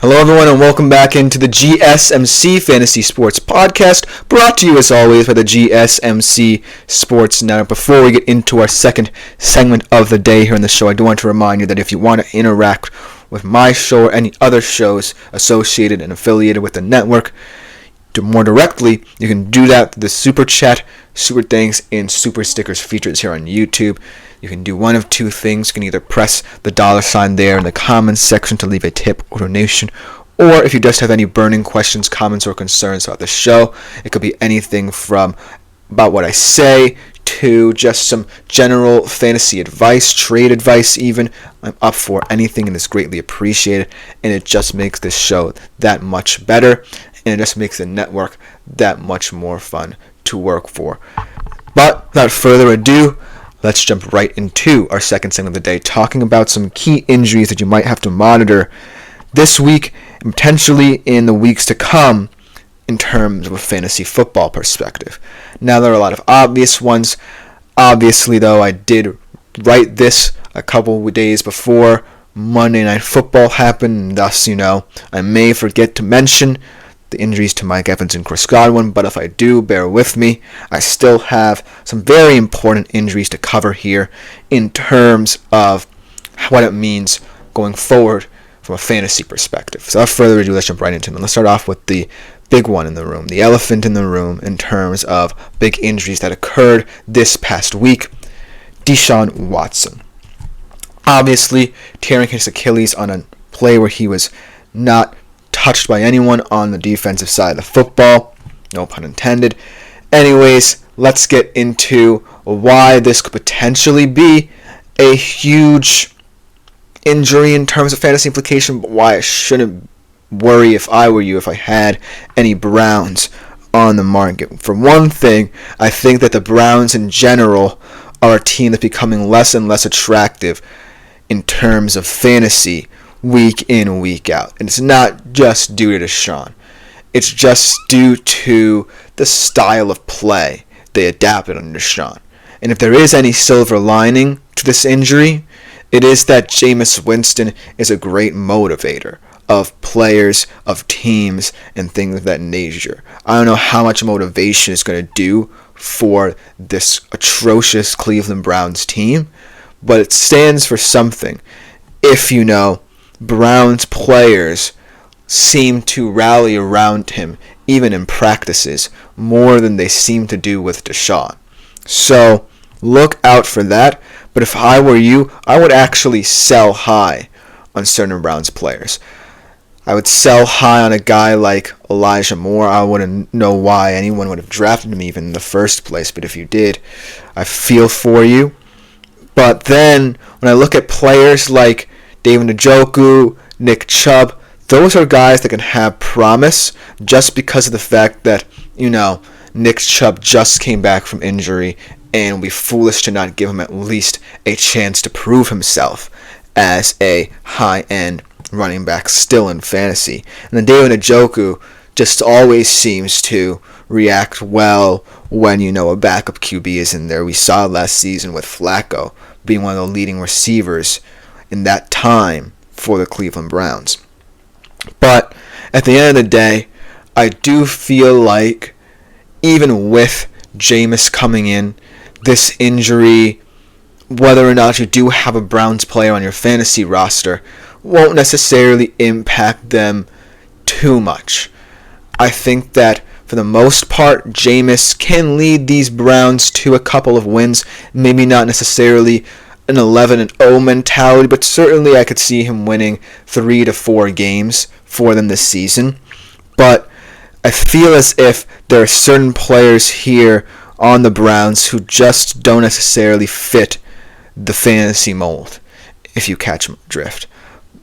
Hello everyone and welcome back into the GSMC Fantasy Sports Podcast, brought to you as always by the GSMC Sports Network. Before we get into our second segment of the day here on the show, I do want to remind you that if you want to interact with my show or any other shows associated and affiliated with the network more directly, you can do that through the Super Chat, Super Thanks, and Super Stickers features here on YouTube. You can do one of two things. You can either press the $sign there in the comments section to leave a tip or donation, or if you just have any burning questions, comments, or concerns about the show, it could be anything from about what I say to just some general fantasy advice, trade advice even. I'm up for anything and it's greatly appreciated, and it just makes this show that much better, and it just makes the network that much more fun to work for. But without further ado, let's jump right into our second segment of the day, talking about some key injuries that you might have to monitor this week and potentially in the weeks to come in terms of a fantasy football perspective. Now, there are a lot of obvious ones. Obviously, though, I did write this a couple of days before Monday Night Football happened, and thus, I may forget to mention the injuries to Mike Evans and Chris Godwin, but if I do, bear with me. I still have some very important injuries to cover here in terms of what it means going forward from a fantasy perspective. So without further ado, let's jump right into them. Let's start off with the big one in the room, the elephant in the room in terms of big injuries that occurred this past week. Deshaun Watson. Obviously, tearing his Achilles on a play where he was not touched by anyone on the defensive side of the football. No pun intended. Anyways, let's get into why this could potentially be a huge injury in terms of fantasy implication, but why I shouldn't worry if I were you if I had any Browns on the market. For one thing, I think that the Browns in general are a team that's becoming less and less attractive in terms of fantasy week in, week out. And it's not just due to Deshaun. It's just due to the style of play they adapted under Deshaun. And if there is any silver lining to this injury, it is that Jameis Winston is a great motivator of players, of teams, and things of that nature. I don't know how much motivation is going to do for this atrocious Cleveland Browns team, but it stands for something. If Browns players seem to rally around him, even in practices, more than they seem to do with Deshaun. So, look out for that. But if I were you, I would actually sell high on certain Browns players. I would sell high on a guy like Elijah Moore. I wouldn't know why anyone would have drafted him even in the first place, but if you did, I feel for you. But then, when I look at players like David Njoku, Nick Chubb, those are guys that can have promise just because of the fact that, Nick Chubb just came back from injury, and it would be foolish to not give him at least a chance to prove himself as a high-end running back still in fantasy. And then David Njoku just always seems to react well when, a backup QB is in there. We saw last season with Flacco being one of the leading receivers in that time for the Cleveland Browns. But at the end of the day, I do feel like even with Jameis coming in, this injury, whether or not you do have a Browns player on your fantasy roster, won't necessarily impact them too much. I think that for the most part, Jameis can lead these Browns to a couple of wins, maybe not necessarily an 11-0 mentality, but certainly I could see him winning 3 to 4 games for them this season. But I feel as if there are certain players here on the Browns who just don't necessarily fit the fantasy mold, if you catch my drift.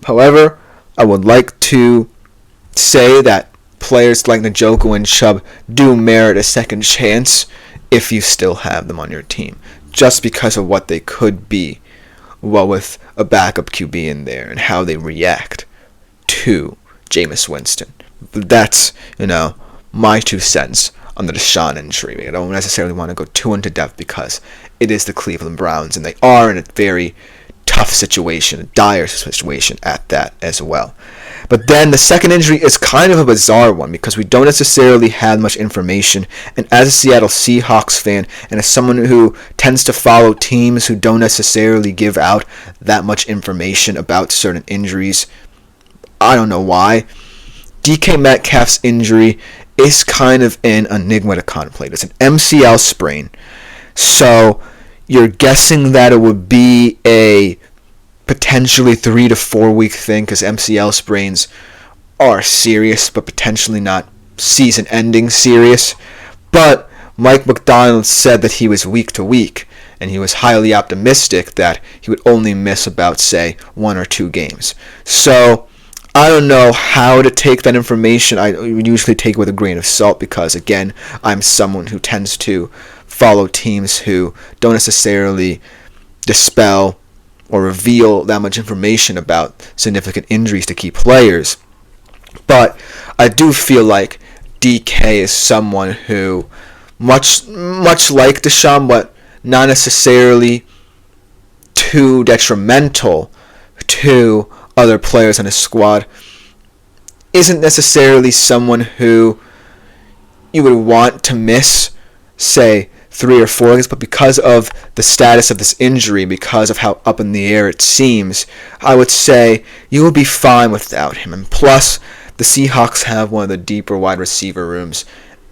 However, I would like to say that players like Njoku and Chubb do merit a second chance if you still have them on your team, just because of what they could be, with a backup QB in there and how they react to Jameis Winston. But that's, my 2 cents on the Deshaun injury. I don't necessarily want to go too into depth because it is the Cleveland Browns, and they are in a very tough situation, a dire situation at that as well. But then the second injury is kind of a bizarre one because we don't necessarily have much information. And as a Seattle Seahawks fan and as someone who tends to follow teams who don't necessarily give out that much information about certain injuries, I don't know why, DK Metcalf's injury is kind of an enigma to contemplate. It's an MCL sprain. So you're guessing that it would be a potentially 3 to 4 week thing because MCL sprains are serious but potentially not season-ending serious. But Mike McDonald said that he was week to week, and he was highly optimistic that he would only miss about, say, 1 or 2 games. So I don't know how to take that information. I usually take it with a grain of salt because, again, I'm someone who tends to follow teams who don't necessarily dispel or reveal that much information about significant injuries to key players. But I do feel like DK is someone who, much like Deshaun, but not necessarily too detrimental to other players on his squad, isn't necessarily someone who you would want to miss, say, 3 or 4 games, but because of the status of this injury, because of how up in the air it seems, I would say you will be fine without him. And plus, the Seahawks have one of the deeper wide receiver rooms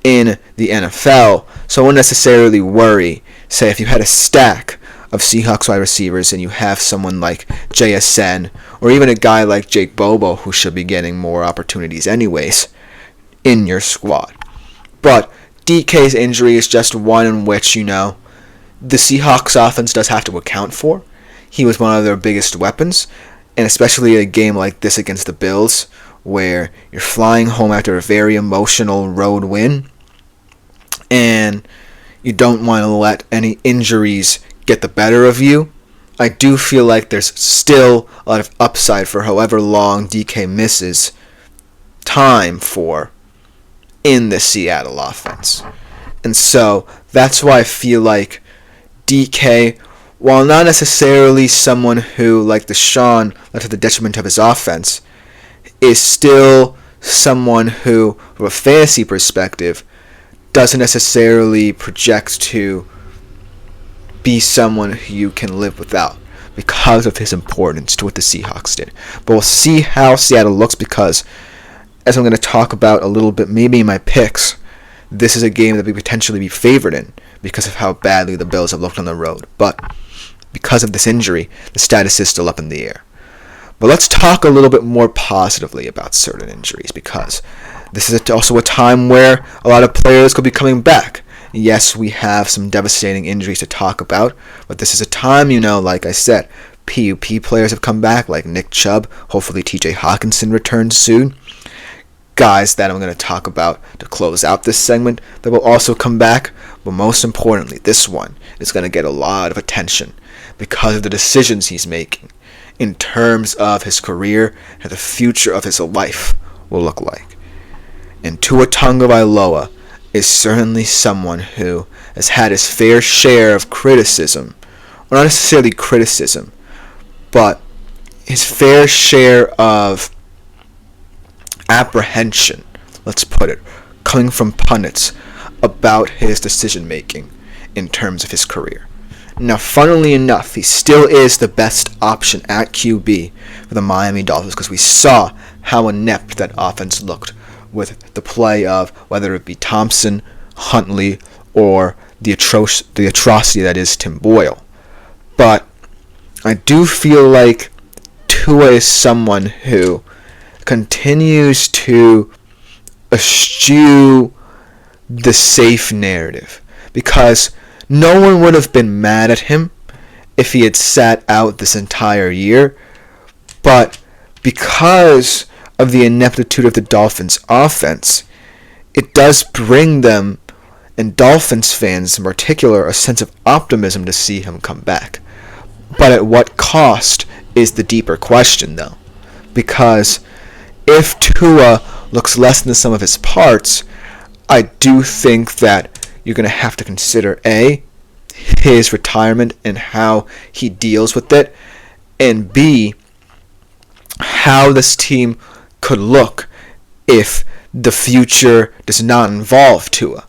in the NFL, so I wouldn't necessarily worry, say, if you had a stack of Seahawks wide receivers and you have someone like JSN, or even a guy like Jake Bobo, who should be getting more opportunities anyways, in your squad. But DK's injury is just one in which, the Seahawks offense does have to account for. He was one of their biggest weapons, and especially a game like this against the Bills, where you're flying home after a very emotional road win, and you don't want to let any injuries get the better of you. I do feel like there's still a lot of upside for however long DK misses time for in the Seattle offense. And so that's why I feel like DK, while not necessarily someone who, like Deshaun, led to the detriment of his offense, is still someone who, from a fantasy perspective, doesn't necessarily project to be someone who you can live without because of his importance to what the Seahawks did. But we'll see how Seattle looks because, as I'm going to talk about a little bit, maybe in my picks, this is a game that we potentially be favored in because of how badly the Bills have looked on the road. But because of this injury, the status is still up in the air. But let's talk a little bit more positively about certain injuries because this is also a time where a lot of players could be coming back. Yes, we have some devastating injuries to talk about, but this is a time, like I said, PUP players have come back, like Nick Chubb. Hopefully TJ Hawkinson returns soon. Guys that I'm going to talk about to close out this segment that will also come back, but most importantly, this one is going to get a lot of attention because of the decisions he's making in terms of his career and the future of his life will look like. And Tua Tagovailoa is certainly someone who has had his fair share of criticism, or not necessarily criticism, but his fair share of apprehension, let's put it, coming from pundits about his decision making in terms of his career. Now, funnily enough, he still is the best option at QB for the Miami Dolphins because we saw how inept that offense looked with the play of whether it be Thompson, Huntley, or the atrocity that is Tim Boyle. But I do feel like Tua is someone who continues to eschew the safe narrative because no one would have been mad at him if he had sat out this entire year, but because of the ineptitude of the Dolphins offense, it does bring them, and Dolphins fans in particular, a sense of optimism to see him come back. But at what cost is the deeper question, though, because if Tua looks less than the sum of his parts, I do think that you're going to have to consider, A, his retirement and how he deals with it, and B, how this team could look if the future does not involve Tua.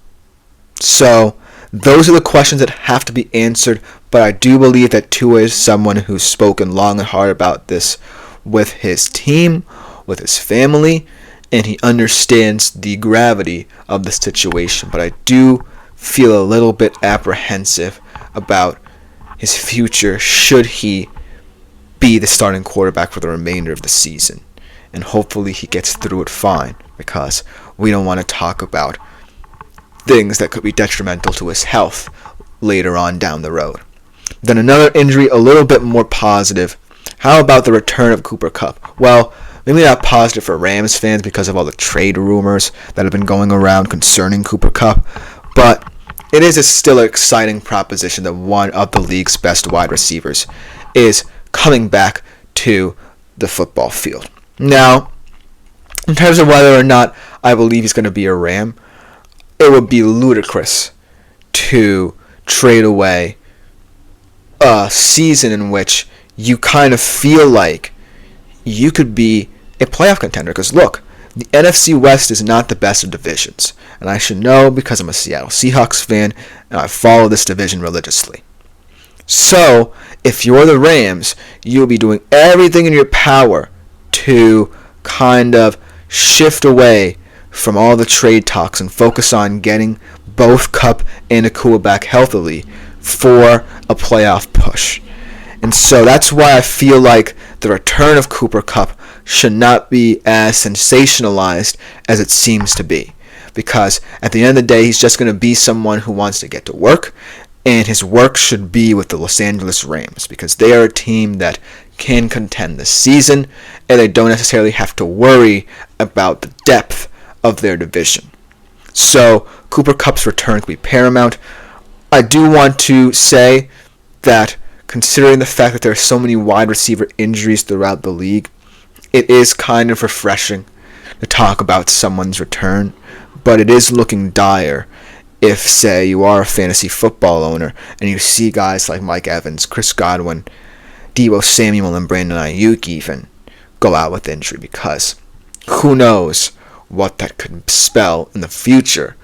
So those are the questions that have to be answered, but I do believe that Tua is someone who's spoken long and hard about this with his team, with his family, and he understands the gravity of the situation. But I do feel a little bit apprehensive about his future should he be the starting quarterback for the remainder of the season. And hopefully he gets through it fine, because we don't want to talk about things that could be detrimental to his health later on down the road. Then another injury, a little bit more positive. How about the return of Cooper Kupp? Well, maybe not positive for Rams fans because of all the trade rumors that have been going around concerning Cooper Kupp, but it is still an exciting proposition that one of the league's best wide receivers is coming back to the football field. Now, in terms of whether or not I believe he's going to be a Ram, it would be ludicrous to trade away a season in which you kind of feel like you could be a playoff contender. Because look, the NFC West is not the best of divisions. And I should know because I'm a Seattle Seahawks fan and I follow this division religiously. So, if you're the Rams, you'll be doing everything in your power to kind of shift away from all the trade talks and focus on getting both Kupp and Nakua back healthily for a playoff push. And so that's why I feel like the return of Cooper Kupp should not be as sensationalized as it seems to be. Because at the end of the day, he's just going to be someone who wants to get to work, and his work should be with the Los Angeles Rams, because they are a team that can contend this season, and they don't necessarily have to worry about the depth of their division. So Cooper Kupp's return could be paramount. I do want to say that considering the fact that there are so many wide receiver injuries throughout the league, it is kind of refreshing to talk about someone's return, but it is looking dire if, say, you are a fantasy football owner and you see guys like Mike Evans, Chris Godwin, Deebo Samuel, and Brandon Ayuk even go out with injury, because who knows what that could spell in the future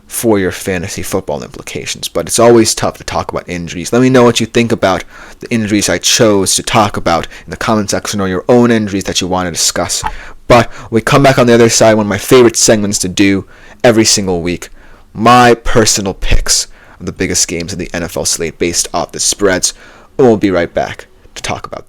for your fantasy football implications. But it's always tough to talk about injuries. Let me know what you think about the injuries I chose to talk about in the comment section, or your own injuries that you want to discuss. But when we come back on the other side, one of my favorite segments to do every single week, my personal picks of the biggest games of the NFL slate based off the spreads. And we'll be right back to talk about that.